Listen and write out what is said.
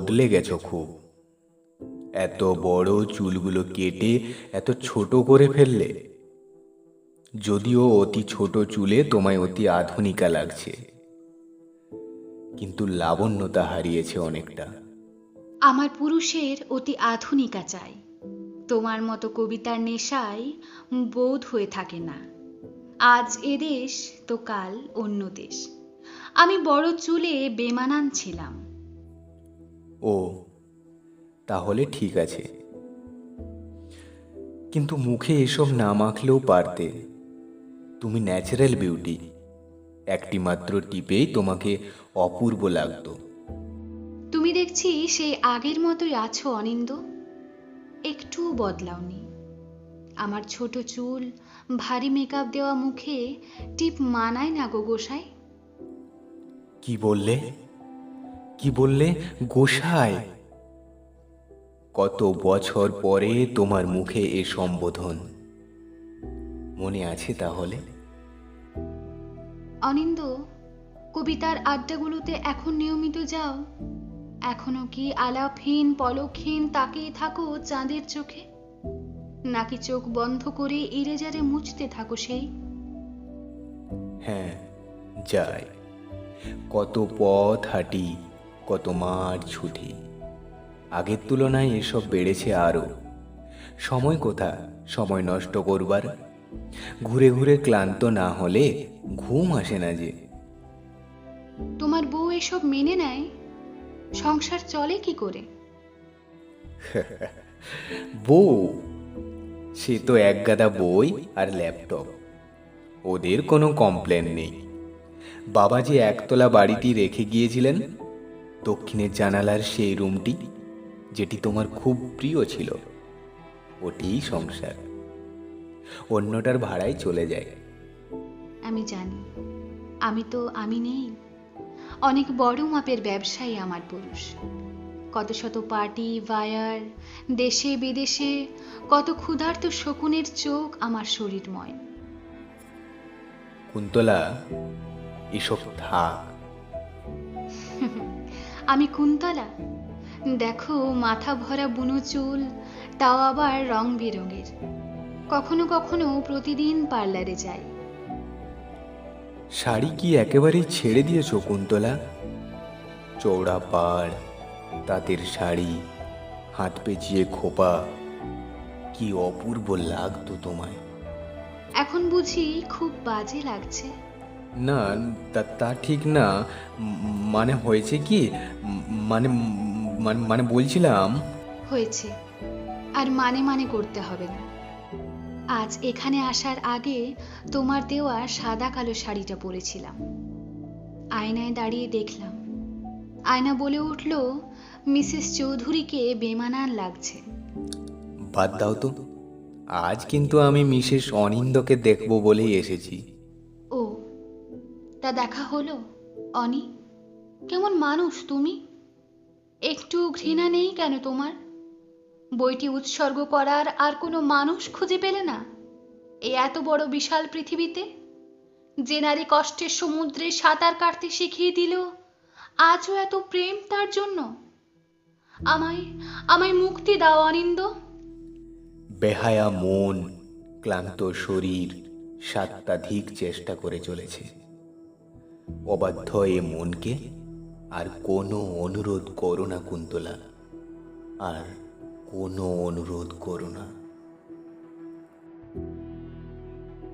বদলে গেছো খুব। এত বড় চুলগুলো কেটে এত ছোট করে ফেললে। যদিও অতি ছোট চুলে তোমায় অতি আধুনিকা লাগছে, কিন্তু লাবণ্যতা হারিয়েছে অনেকটা। আমার পুরুষের অতি আধুনিকা চাই। তোমার মতো কবিতার নেশায় বোধ হয়ে থাকে না। আজ এদেশ তো কাল অন্য দেশ। আমি বড় চুলে বেমানান ছিলাম। ও, তাহলে ঠিক আছে, কিন্তু মুখে এসব না মাখলেও পারতে। তুমি ন্যাচারাল বিউটি। একটি মাত্র টিপেই তোমাকে অপূর্ব লাগতো। তুমি দেখছি সেই আগের মতোই আছো অনিন্দ, একটু বদলাওনি। আমার ছোট চুল, ভারী মেকআপ দেওয়া মুখে টিপ মানায় না গো গোসাই। কি বললে? কি বললে? গোসাই? কত বছর পরে তোমার মুখে এ সম্বোধন মনে আছে তাহলে? অনিন্দ, কবিতার আড্ডাগুলোতে এখন নিয়মিত যাও? এখনো কি আলাপহীন পলকহীন তাকিয়ে থাকো চাঁদের চোখে, নাকি চোখ বন্ধ করে ইরেজারে মুছতে থাকো সেই? হ্যাঁ, যাই। কত পথ হাঁটি, কত মাঠ ছুটি। আগের তুলনায় এসব বেড়েছে আরো। সময় কোথা সময় নষ্ট করবার? ঘুরে ঘুরে ক্লান্ত না হলে ঘুম আসে না যে। তোমার বউ এসব মেনে নেয়? সংসার চলে কি করে? বউ? সে তো একগাদা বই আর ল্যাপটপ। ওদের কোনো কমপ্লেন নেই। বাবা যে একতলা বাড়িটি রেখে গিয়েছিলেন, দক্ষিণের জানালার সেই রুমটি, যেটি তোমার খুব প্রিয় ছিল, ওটিই সংসার। অন্যটার ভাড়ায় চলে যায়। আমি জানি, আমি নেই। অনেক বড় মাপের ব্যবসায়ী আমার পুরুষ। কত শত পার্টি বায়ার, দেশে বিদেশে কত ক্ষুধার্ত শকুনের চোখ আমার শরীরময়। কুন্তলা, এসব থাক। আমি কুন্তলা? দেখো, মাথা ভরা বুনো চুল, তাও আবার রং বেরঙের। কখনো কখনো প্রতিদিন পার্লারে যাই। শাড়ি কি একেবারেই ছেড়ে দিয়েছ কুন্তলা? চৌড়া পাড়, তাঁতের শাড়ি, হাত পেঁচিয়ে খোপা, কি অপূর্ব লাগতো তোমায়। এখন বুঝি খুব বাজে লাগছে? না, তা তা ঠিক না। মানে হয়েছে কি, মানে মানে মানে বলছিলাম। হয়েছে, আর মানে মানে করতে হবে না। আজ এখানে আসার আগে তোমার দেওয়া সাদা কালো শাড়িটা পরেছিলাম। আয়নায় দাঁড়িয়ে দেখলাম। আয়না বলে উঠল, মিসেস চৌধুরীকে বেমানান লাগছে। বাদ দাও তো। আজ কিন্তু আমি মিসেস অনিন্দকে দেখব বলেই এসেছি। ও, তা দেখা হলো? অনি, কেমন মানুষ তুমি? একটু ঘৃণা নেই কেন তোমার? বইটি উৎসর্গ করার আর কোনো মানুষ খুঁজে পেলে না এই এত বড় বিশাল পৃথিবীতে? যে নারী কষ্টের সমুদ্রে সাঁতার কাটতে শিখিয়ে দিল, আজও এত প্রেম তার জন্য? আমায় আমায় মুক্তি দাও অনিন্দ। বেহায়া মন, ক্লান্ত শরীর সাত্ত্বাধিক চেষ্টা করে চলেছে। অবাধ্য এ মনকে আর কোনো অনুরোধ করো না কুন্তলা, আর কোনো অনুরোধ করো না।